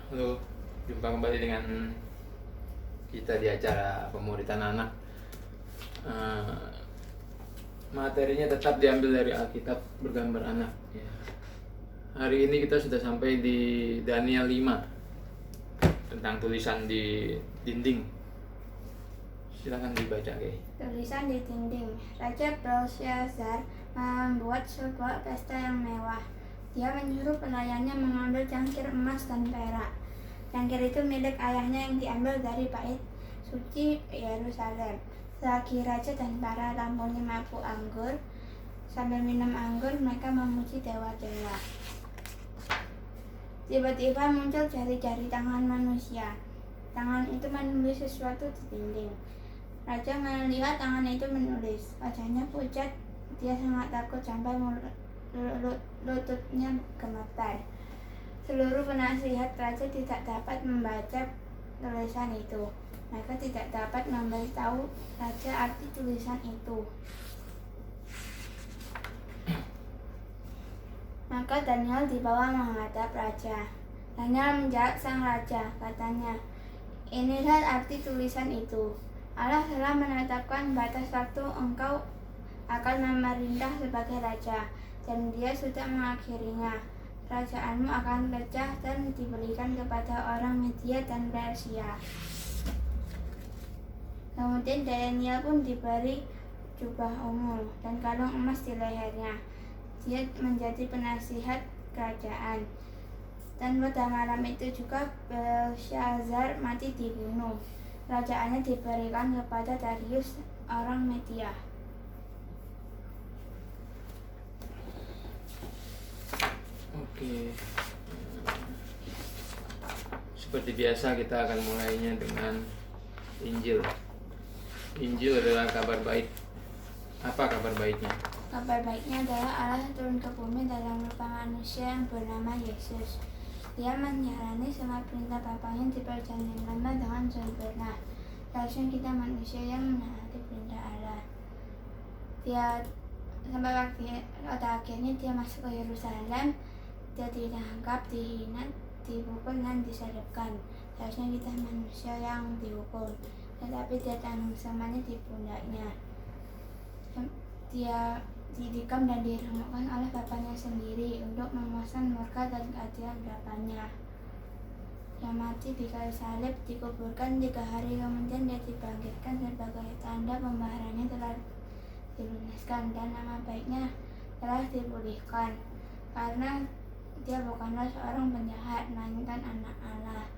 Halo, jumpa kembali dengan kita di acara Pemuritan Anak. Materinya tetap diambil dari Alkitab bergambar anak. Ya. Hari ini kita sudah sampai di Daniel 5 tentang tulisan di dinding. Silakan dibaca, Kay. Tulisan di dinding. Raja Belshazzar membuat sebuah pesta yang mewah. Dia menyuruh pelayannya mengambil cangkir emas dan perak. Cangkir itu milik ayahnya yang diambil dari bait suci Yerusalem. Selagi raja dan para tamunya mabuk anggur, sambil minum anggur, mereka memuji dewa-dewa. Tiba-tiba muncul jari-jari tangan manusia. Tangan itu menulis sesuatu di dinding. Raja melihat tangan itu menulis. Wajahnya pucat. Dia sangat takut sampai lututnya gemetar. Seluruh penasihat raja tidak dapat membaca tulisan itu. Mereka tidak dapat memberitahu raja arti tulisan itu. Maka Daniel dibawa menghadap raja. Daniel menjawab sang raja, katanya, "Inilah arti tulisan itu. Allah telah menetapkan batas waktu engkau akan memerintah sebagai raja, dan Dia sudah mengakhirinya. Kerajaanmu akan pecah dan diberikan kepada orang Media dan Persia." Kemudian Daniel pun diberi jubah ungu dan kalung emas di lehernya. Dia menjadi penasihat kerajaan. Dan pada malam itu juga Belshazzar mati dibunuh. Kerajaannya diberikan kepada Darius orang Media. Oke. Seperti biasa kita akan mulainya dengan Injil. Injil adalah kabar baik. Apa kabar baiknya? Kabar baiknya adalah Allah turun ke bumi dalam rupa manusia yang bernama Yesus. Dia menjalani semua perintah Bapaknya di perjanjian lama dengan sempurna. Seharusnya kita manusia yang menaati perintah Allah. Dia sampai pada akhirnya dia masuk ke Yerusalem. Dia ditangkap, dihina, dipukul dan disalibkan. Seharusnya kita manusia yang dihukum, tetapi dia tanggung semuanya di pundaknya. Dia didikam dan diremukkan oleh Bapaknya sendiri untuk memuaskan murka dan keadilan Bapaknya. Dia mati di kayu salib, dikuburkan 3 hari kemudian dia dibangkitkan sebagai tanda pembaharannya telah dilunaskan dan nama baiknya telah dipulihkan, karena dia bukanlah seorang penjahat, melainkan anak Allah.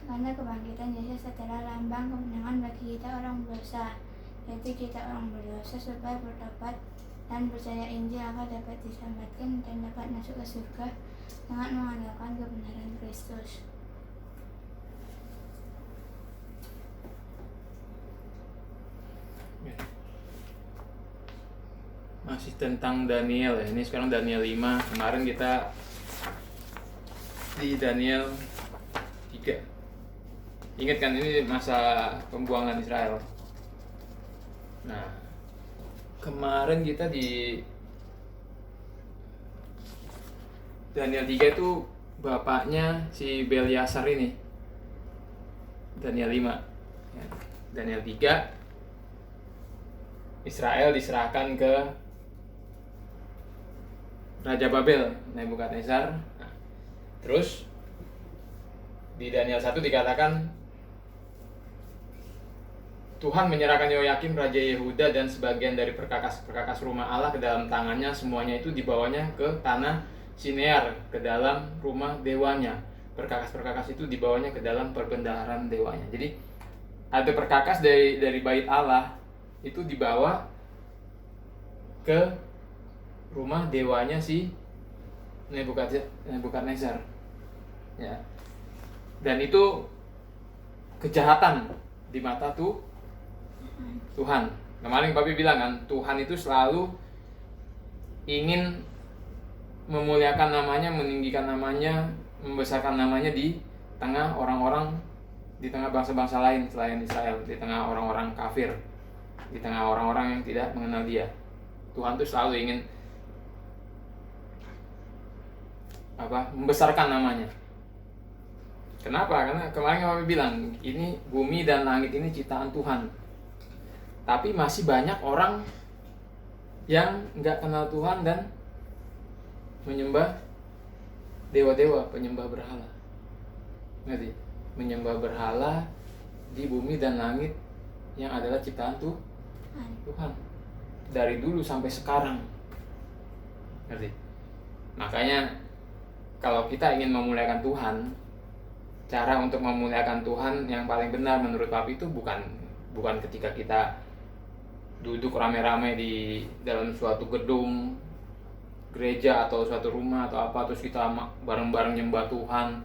Karena kebangkitan Yesus adalah lambang kemenangan bagi kita orang berdosa, yaitu kita orang berdosa, supaya bertobat dan percaya Injil agar dapat diselamatkan dan dapat masuk ke surga dengan mengandalkan kebenaran Kristus. Masih tentang Daniel ya. Ini sekarang Daniel 5. Kemarin kita di Daniel 3. Ingat kan ini masa pembuangan Israel. Nah, kemarin kita di Daniel 3 itu bapaknya si Belshazzar ini. Daniel 5. Ya. Daniel 3, Israel diserahkan ke Raja Babel, Nebukadnezar. Nah, terus di Daniel 1 dikatakan Tuhan menyerahkan Yoyakim Raja Yehuda dan sebagian dari perkakas-perkakas rumah Allah ke dalam tangannya. Semuanya itu dibawanya ke tanah Sinear, ke dalam rumah dewanya. Perkakas-perkakas itu dibawanya ke dalam perbendaharaan dewanya. Jadi ada perkakas dari bait Allah itu dibawa ke rumah dewanya si Nebukadnezar. Ya. Dan itu kejahatan di mata Tuhan. Kemarin Papi bilang kan, Tuhan itu selalu ingin memuliakan namanya, meninggikan namanya, membesarkan namanya di tengah orang-orang, di tengah bangsa-bangsa lain selain Israel, di tengah orang-orang kafir, di tengah orang-orang yang tidak mengenal Dia. Tuhan tuh selalu ingin membesarkan namanya. Kenapa? Karena kemarin Papi bilang, ini bumi dan langit ini ciptaan Tuhan. Tapi masih banyak orang yang nggak kenal Tuhan dan menyembah dewa-dewa, penyembah berhala. Ngerti? Menyembah berhala di bumi dan langit yang adalah ciptaan Tuhan. Dari dulu sampai sekarang. Ngerti? Makanya kalau kita ingin memuliakan Tuhan, cara untuk memuliakan Tuhan yang paling benar menurut Papi itu bukan ketika kita duduk rame-rame di dalam suatu gedung gereja atau suatu rumah atau apa, terus kita bareng-bareng nyembah Tuhan,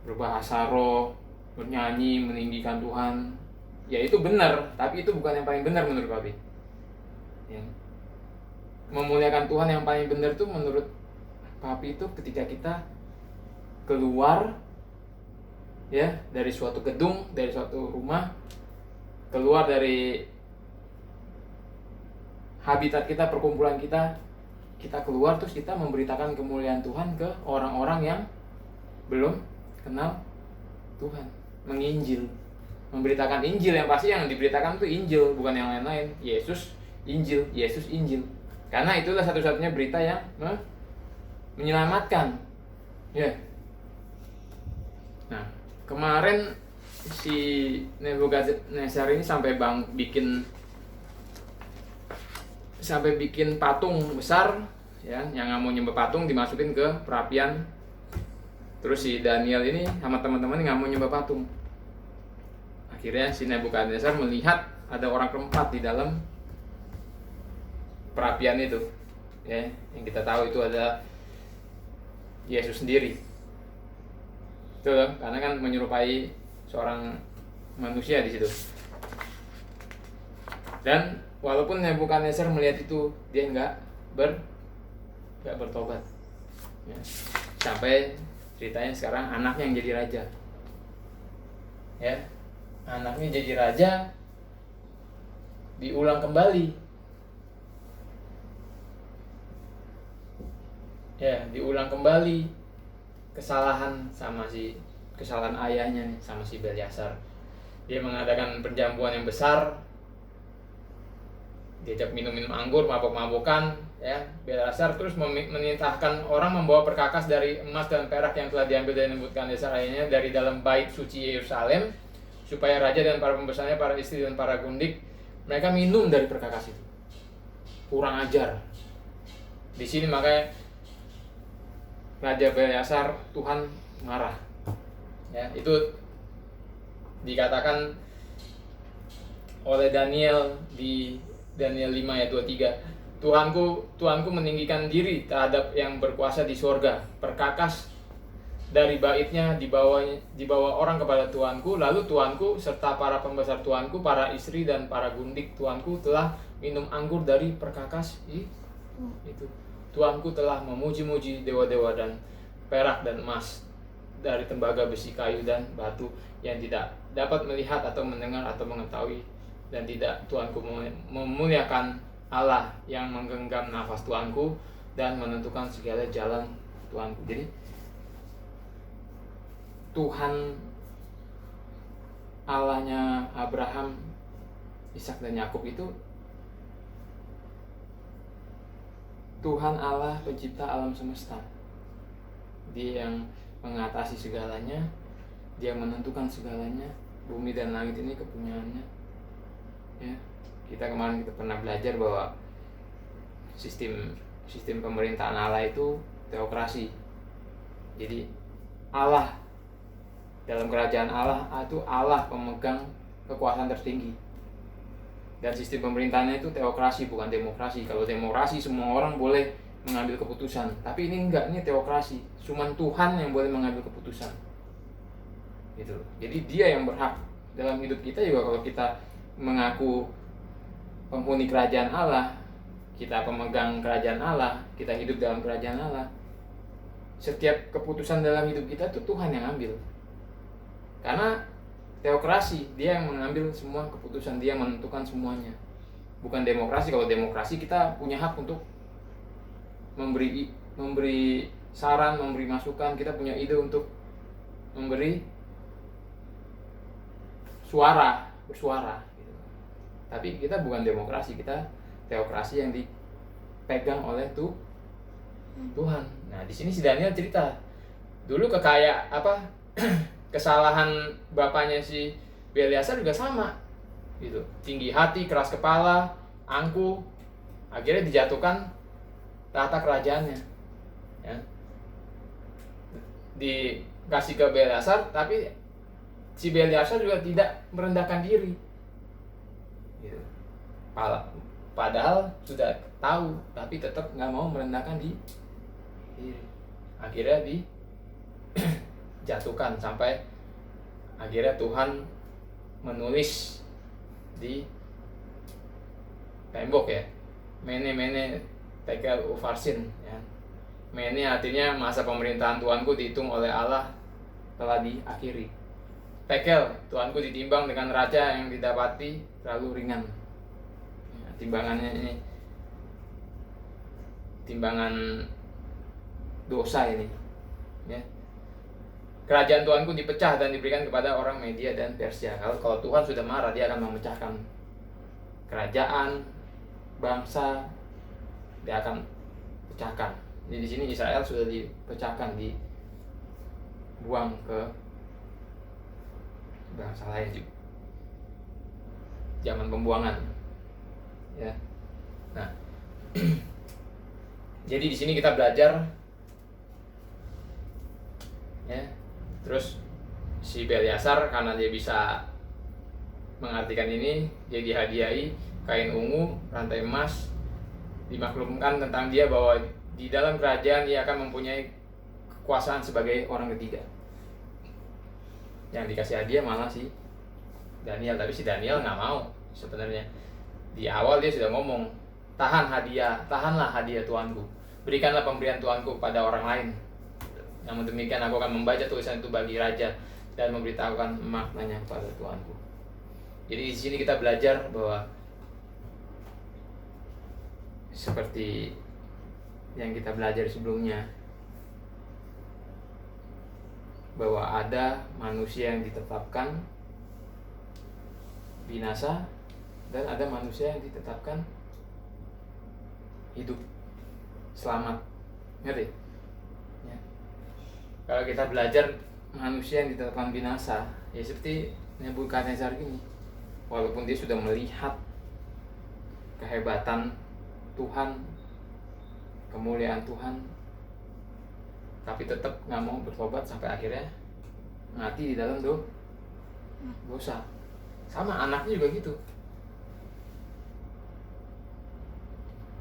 berbahasa roh, bernyanyi, meninggikan Tuhan. Ya itu benar, tapi itu bukan yang paling benar menurut Papi. Ya. Memuliakan Tuhan yang paling benar itu menurut Papi itu ketika kita keluar ya dari suatu gedung, dari suatu rumah, keluar dari habitat kita, perkumpulan kita keluar, terus kita memberitakan kemuliaan Tuhan ke orang-orang yang belum kenal Tuhan, menginjil, memberitakan Injil. Yang pasti yang diberitakan itu Injil, bukan yang lain-lain. Yesus Injil, karena itulah satu-satunya berita yang menyelamatkan ya. Nah, kemarin si Nebukadnezar ini sampai bikin patung besar ya, yang nggak mau nyembah patung dimasukin ke perapian. Terus si Daniel ini sama teman-teman nggak mau nyembah patung. Akhirnya si Nebukadnezar melihat ada orang keempat di dalam perapian itu ya, yang kita tahu itu ada Yesus sendiri. Betul, karena kan menyerupai seorang manusia di situ. Dan walaupun Nebukadnezar melihat itu, dia nggak bertobat. Ya. Sampai ceritanya sekarang anaknya yang jadi raja. Ya, anaknya jadi raja, diulang kembali. Ya, diulang kembali kesalahan ayahnya nih, sama si Belshazzar. Dia mengadakan perjamuan yang besar, diajak minum anggur, mabok-mabokan ya. Belshazzar terus menitahkan orang membawa perkakas dari emas dan perak yang telah diambil dari Nebukadnezar ayahnya dari dalam bait suci Yerusalem, supaya raja dan para pembesarnya, para istri dan para gundik, mereka minum dari perkakas itu. Kurang ajar. Di sini makanya Raja Belshazzar, Tuhan marah. Ya, itu dikatakan oleh Daniel di Daniel 5 ayat 23. Tuanku meninggikan diri terhadap yang berkuasa di sorga. Perkakas dari baitnya dibawa orang kepada Tuanku. Lalu Tuanku serta para pembesar Tuanku, para istri dan para gundik Tuanku telah minum anggur dari perkakas itu. Tuanku telah memuji-muji dewa-dewa dan perak dan emas, dari tembaga, besi, kayu, dan batu yang tidak dapat melihat atau mendengar atau mengetahui, dan tidak Tuanku memuliakan Allah yang menggenggam nafas Tuanku dan menentukan segala jalan Tuanku. Jadi Tuhan Allahnya Abraham, Ishak dan Yakub itu Tuhan Allah pencipta alam semesta. Dia yang mengatasi segalanya, dia menentukan segalanya. Bumi dan langit ini kepunyaannya ya. Kita pernah belajar bahwa sistem pemerintahan Allah itu teokrasi. Jadi Allah, dalam kerajaan Allah itu Allah pemegang kekuasaan tertinggi. Dan sistem pemerintahannya itu teokrasi, bukan demokrasi. Kalau demokrasi semua orang boleh mengambil keputusan, tapi ini enggak, ini teokrasi. Cuman Tuhan yang boleh mengambil keputusan. Gitu. Jadi dia yang berhak dalam hidup kita juga. Kalau kita mengaku penghuni kerajaan Allah, kita pemegang kerajaan Allah, kita hidup dalam kerajaan Allah, setiap keputusan dalam hidup kita itu Tuhan yang ambil. Karena teokrasi, dia yang mengambil semua keputusan, dia menentukan semuanya. Bukan demokrasi. Kalau demokrasi kita punya hak untuk memberi saran, memberi masukan, kita punya ide untuk memberi bersuara gitu. Tapi kita bukan demokrasi, kita teokrasi yang dipegang oleh Tuhan. Nah, di sini si Daniel cerita dulu kesalahan bapaknya si Belsasar juga sama gitu. Tinggi hati, keras kepala, angkuh, akhirnya dijatuhkan tahta kerajaannya. Ya. Dikasih ke Belsasar, tapi si Belsasar juga tidak merendahkan diri gitu. Padahal sudah tahu, tapi tetap nggak mau merendahkan diri. Akhirnya dijatuhkan, sampai akhirnya Tuhan menulis di tembok ya, mene tekel ufarsin ya. Mene artinya masa pemerintahan Tuanku dihitung oleh Allah telah diakhiri. Tekel, Tuanku ditimbang dengan raja yang didapati terlalu ringan. Ya, timbangannya ini timbangan dosa ini ya. Kerajaan Tuanku dipecah dan diberikan kepada orang Media dan Persia. Kalau Tuhan sudah marah, dia akan memecahkan kerajaan, bangsa, dia akan pecahkan. Jadi di sini Israel sudah dipecahkan, dibuang ke bangsa lain juga. Zaman pembuangan ya. Nah, jadi di sini kita belajar ya. Terus si Belsasar karena dia bisa mengartikan ini, dia dihadiahi kain ungu, rantai emas, dimaklumkan tentang dia bahwa di dalam kerajaan dia akan mempunyai kekuasaan sebagai orang ketiga. Yang dikasih hadiah malah si Daniel, tapi si Daniel nggak mau sebenarnya. Di awal dia sudah ngomong, tahanlah hadiah Tuanku, berikanlah pemberian Tuanku kepada orang lain. Namun demikian aku akan membaca tulisan itu bagi raja dan memberitahukan maknanya kepada Tuanku. Jadi di sini kita belajar bahwa seperti yang kita belajar sebelumnya, bahwa ada manusia yang ditetapkan binasa dan ada manusia yang ditetapkan hidup selamat. Ngerti? Ya. Kalau kita belajar manusia yang ditetapkan binasa, ya seperti Nebukadnezar gini. Walaupun dia sudah melihat kehebatan Tuhan, kemuliaan Tuhan, tapi tetap nggak mau bertobat sampai akhirnya mati di dalam dosa. Sama anaknya juga gitu,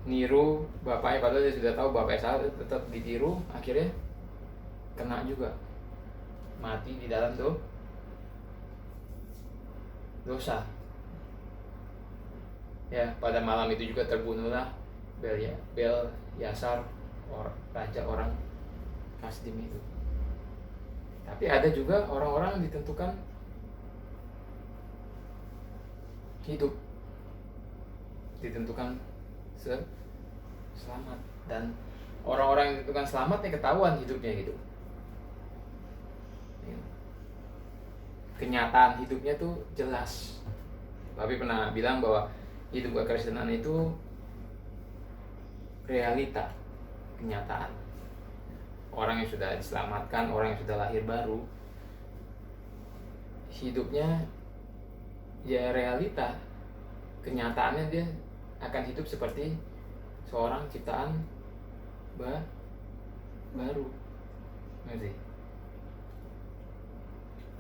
niru bapaknya padahal dia sudah tahu bapaknya salah, tetap ditiru, akhirnya kena juga, mati di dalam dosa. Ya, pada malam itu juga terbunuhlah Belsasar, raja orang Kasdim itu. Tapi ada juga orang-orang yang ditentukan hidup, ditentukan selamat, dan orang-orang yang ditentukan selamat ya ketahuan hidupnya gitu. Kenyataan hidupnya tuh jelas. Tapi pernah bilang bahwa hidup kekristenan itu realita, kenyataan. Orang yang sudah diselamatkan, orang yang sudah lahir baru, hidupnya ya realita, kenyataannya dia akan hidup seperti seorang ciptaan baru. Ngerti?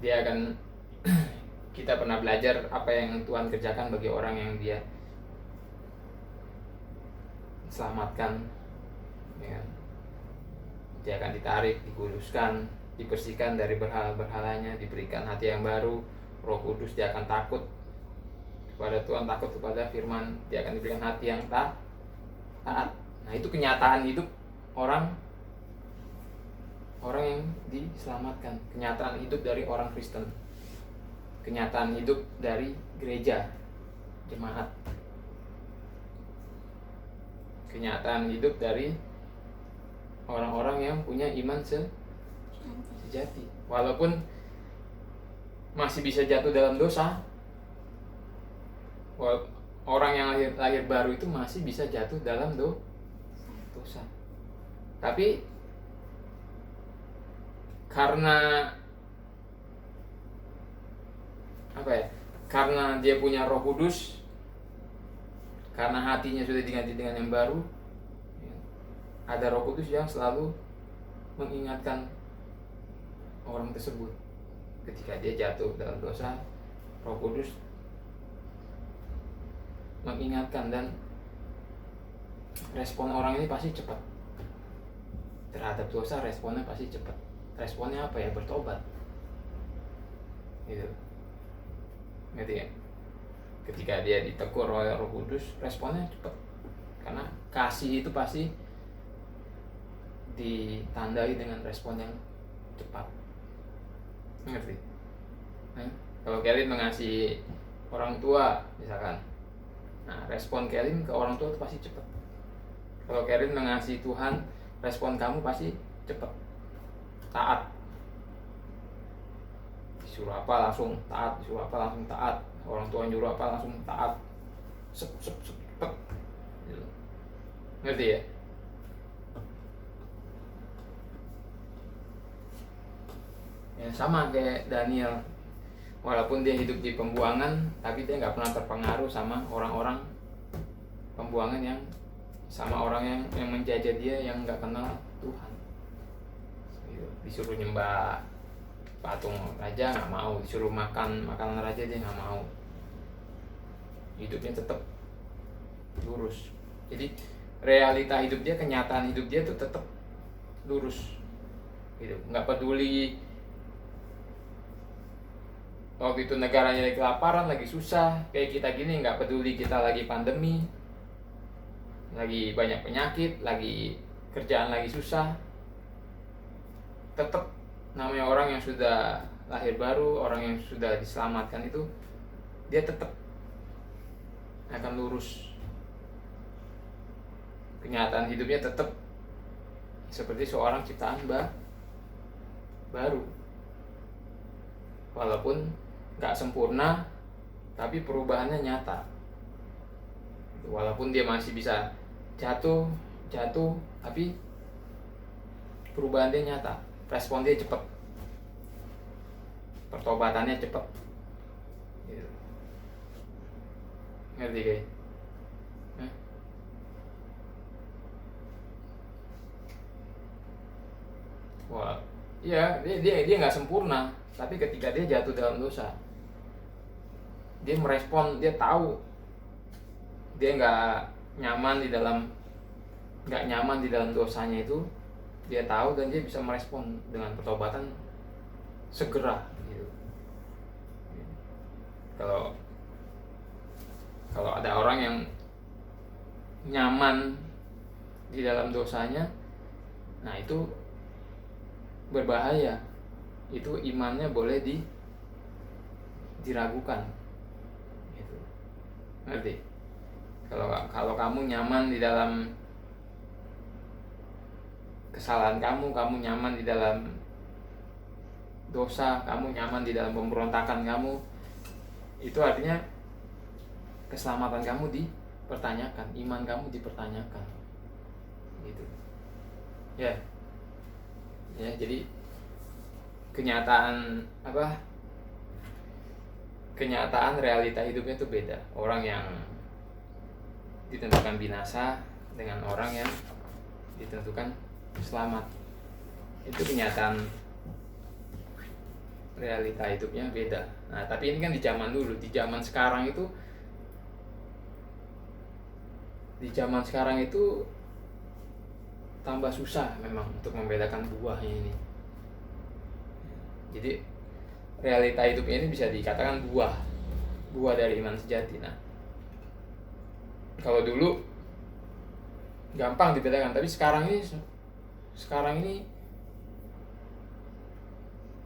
Dia akan kita pernah belajar apa yang Tuhan kerjakan bagi orang yang dia selamatkan, ya. Dia akan ditarik, dikuduskan, dibersihkan dari berhala-berhalanya, diberikan hati yang baru, Roh Kudus, dia akan takut kepada Tuhan, takut kepada firman, dia akan diberikan hati yang taat. Nah, itu kenyataan hidup orang yang diselamatkan, kenyataan hidup dari orang Kristen, kenyataan hidup dari gereja, jemaat, kenyataan hidup dari orang-orang yang punya iman sejati. walaupun masih bisa jatuh dalam dosa. Orang yang lahir baru itu masih bisa jatuh dalam dosa. Tapi karena apa ya? Karena dia punya Roh Kudus, karena hatinya sudah diganti dengan yang baru, ada Roh Kudus yang selalu mengingatkan orang tersebut. Ketika dia jatuh dalam dosa, Roh Kudus mengingatkan, dan respon orang ini pasti cepat terhadap dosa. Responnya pasti cepat. Responnya apa ya? Bertobat gitu. Ngerti ya? Ketika dia ditegur oleh Roh Kudus, responnya cepat, karena kasih itu pasti ditandai dengan respon yang cepat. Ngerti? Kalau Kelin mengasihi orang tua misalkan, nah respon Kelin ke orang tua itu pasti cepat. Kalau Kelin mengasihi Tuhan, respon kamu pasti cepat, taat. Disuruh apa langsung taat, disuruh apa langsung taat. Orang tua nyuruh apa langsung taat, cepet gitu. Ngerti ya? Ya sama kayak Daniel, walaupun dia hidup di pembuangan, tapi dia nggak pernah terpengaruh sama orang-orang pembuangan, yang sama orang yang menjajah dia, yang nggak kenal Tuhan. Disuruh nyembah patung raja nggak mau, disuruh makan makanan raja dia nggak mau. Hidupnya tetap lurus. Jadi realita hidup dia, kenyataan hidup dia tuh tetap lurus gitu. Nggak peduli waktu itu negaranya lagi kelaparan, lagi susah kayak kita gini, nggak peduli kita lagi pandemi, lagi banyak penyakit, lagi kerjaan lagi susah, tetap namanya orang yang sudah lahir baru, orang yang sudah diselamatkan itu, dia tetap akan lurus. Kenyataan hidupnya tetap seperti seorang ciptaan baru, walaupun nggak sempurna, tapi perubahannya nyata. Walaupun dia masih bisa jatuh, tapi perubahan dia nyata. Respon dia cepat, pertobatannya cepat gitu. Ngerti guys? Wah, iya, dia nggak sempurna, tapi ketika dia jatuh dalam dosa, dia merespon, dia tahu dia nggak nyaman di dalam dosanya itu, dia tahu, dan dia bisa merespon dengan pertobatan segera gitu. Kalau ada orang yang nyaman di dalam dosanya, nah itu berbahaya. Itu imannya boleh diragukan gitu. Ngerti? Kalau kamu nyaman di dalam kesalahan kamu nyaman di dalam dosa, kamu nyaman di dalam pemberontakan kamu, itu artinya keselamatan kamu dipertanyakan, iman kamu dipertanyakan gitu ya. Jadi kenyataan realita hidupnya itu beda. Orang yang ditentukan binasa dengan orang yang ditentukan selamat, itu kenyataan realita hidupnya beda. Nah tapi ini kan di zaman dulu. Di zaman sekarang itu tambah susah memang untuk membedakan buahnya ini. Jadi realita hidupnya ini bisa dikatakan buah dari iman sejati. Nah kalau dulu gampang dibedakan, tapi sekarang ini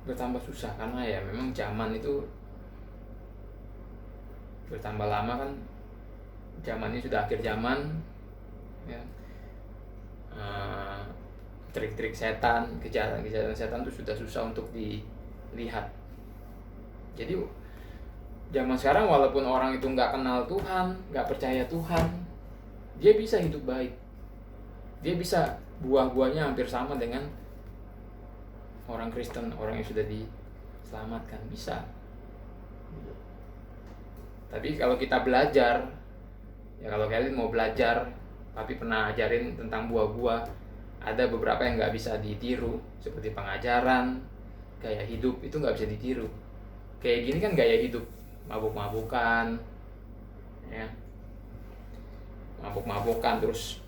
bertambah susah, karena ya memang zaman itu bertambah lama kan. Zaman ini sudah akhir zaman ya. trik-trik setan, kejahatan setan itu sudah susah untuk dilihat. Jadi zaman sekarang walaupun orang itu nggak kenal Tuhan, nggak percaya Tuhan, dia bisa hidup baik. Dia bisa buah-buahnya hampir sama dengan orang Kristen, orang yang sudah diselamatkan, bisa. Tapi kalau kita belajar, ya kalau kalian mau belajar, Papi pernah ajarin tentang buah-buah, ada beberapa yang nggak bisa ditiru, seperti pengajaran, gaya hidup, itu nggak bisa ditiru. Kayak gini kan gaya hidup, mabuk-mabukan, ya, mabuk-mabukan, terus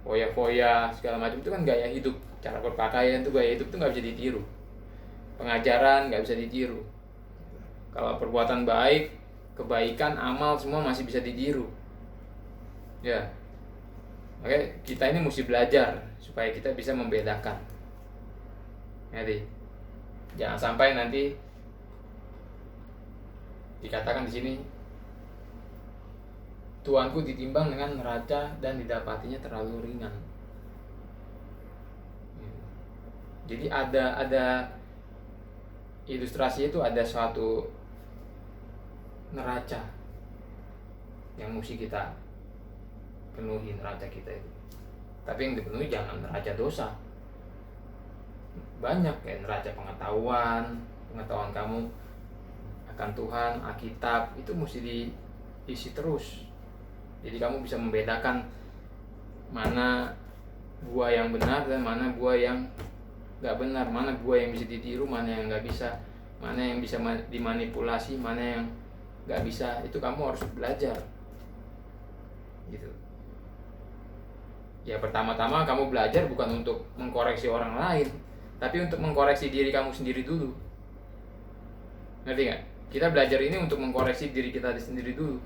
foya-foya, segala macam itu kan gaya hidup. Cara berpakaian itu gaya hidup, itu nggak bisa ditiru. Pengajaran nggak bisa ditiru. Kalau perbuatan baik, kebaikan, amal, semua masih bisa ditiru. Ya, oke, kita ini mesti belajar supaya kita bisa membedakan. Jadi, jangan sampai nanti dikatakan di sini, Tuanku ditimbang dengan neraca dan didapatinya terlalu ringan. Jadi ada ilustrasi itu, ada suatu neraca yang mesti kita penuhi, neraca kita itu. Tapi yang dipenuhi jangan neraca dosa. Banyak kayak neraca pengetahuan kamu akan Tuhan, Alkitab, itu mesti diisi terus. Jadi kamu bisa membedakan mana buah yang benar dan mana buah yang nggak benar, mana buah yang bisa ditiru, mana yang nggak bisa, mana yang bisa dimanipulasi, mana yang nggak bisa. Itu kamu harus belajar gitu. Ya pertama-tama kamu belajar bukan untuk mengkoreksi orang lain, tapi untuk mengkoreksi diri kamu sendiri dulu. Ngerti nggak? Kita belajar ini untuk mengkoreksi diri kita sendiri dulu,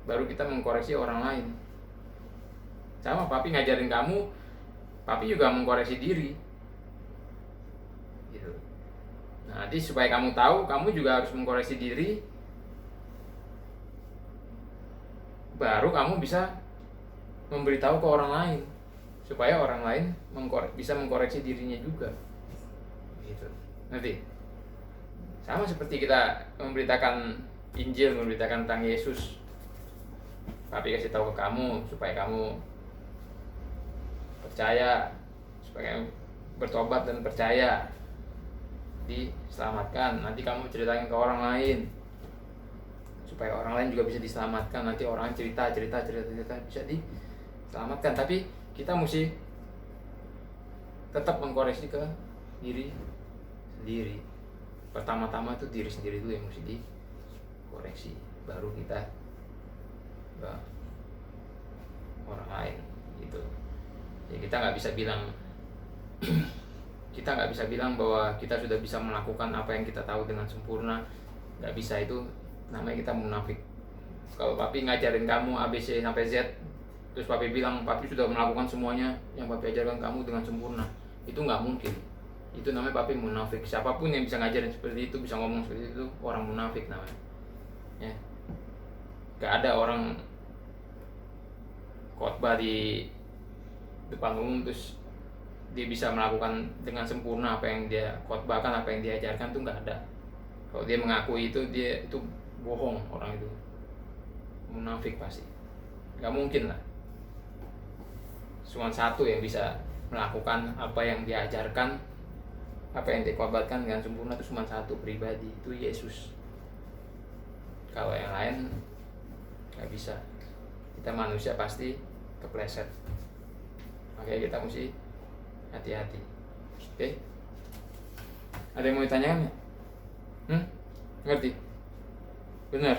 baru kita mengkoreksi orang lain. Sama Papi ngajarin kamu, Papi juga mengkoreksi diri gitu. Nah, nanti supaya kamu tahu, kamu juga harus mengkoreksi diri, baru kamu bisa memberitahu ke orang lain, supaya orang lain bisa mengkoreksi dirinya juga gitu. Nanti sama seperti kita memberitakan Injil, memberitakan tentang Yesus. Papi kasih tahu ke kamu supaya kamu percaya, supaya kamu bertobat dan percaya, diselamatkan. Nanti kamu ceritain ke orang lain supaya orang lain juga bisa diselamatkan. Nanti orang cerita bisa diselamatkan. Tapi kita mesti tetap mengkoreksi ke diri sendiri. Pertama-tama itu diri sendiri dulu yang mesti dikoreksi, baru kita ke orang lain gitu. Ya kita nggak bisa bilang bahwa kita sudah bisa melakukan apa yang kita tahu dengan sempurna. Nggak bisa, itu namanya kita munafik. Kalau Papi ngajarin kamu ABC sampai Z, terus Papi bilang Papi sudah melakukan semuanya yang Papi ajarkan kamu dengan sempurna, itu nggak mungkin. Itu namanya Papi munafik. Siapapun yang bisa ngajarin seperti itu, bisa ngomong seperti itu, orang munafik namanya. Ya, nggak ada orang khotbah di depan umum terus dia bisa melakukan dengan sempurna apa yang dia khotbahkan, apa yang dia ajarkan, tuh nggak ada. Kalau dia mengakui itu, dia itu bohong, orang itu munafik pasti. Nggak mungkin lah. Cuma satu yang bisa melakukan apa yang dia ajarkan, apa yang dikhotbahkan dengan sempurna, itu cuma satu pribadi, itu Yesus. Kalau yang lain nggak bisa. Kita manusia pasti kepleset. Makanya kita mesti hati-hati. Oke? Ada yang mau ditanyakan ya? Ngerti? Benar?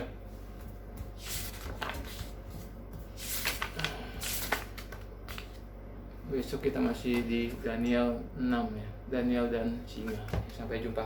Besok kita masih di Daniel 6 ya. Daniel dan singa. Sampai jumpa.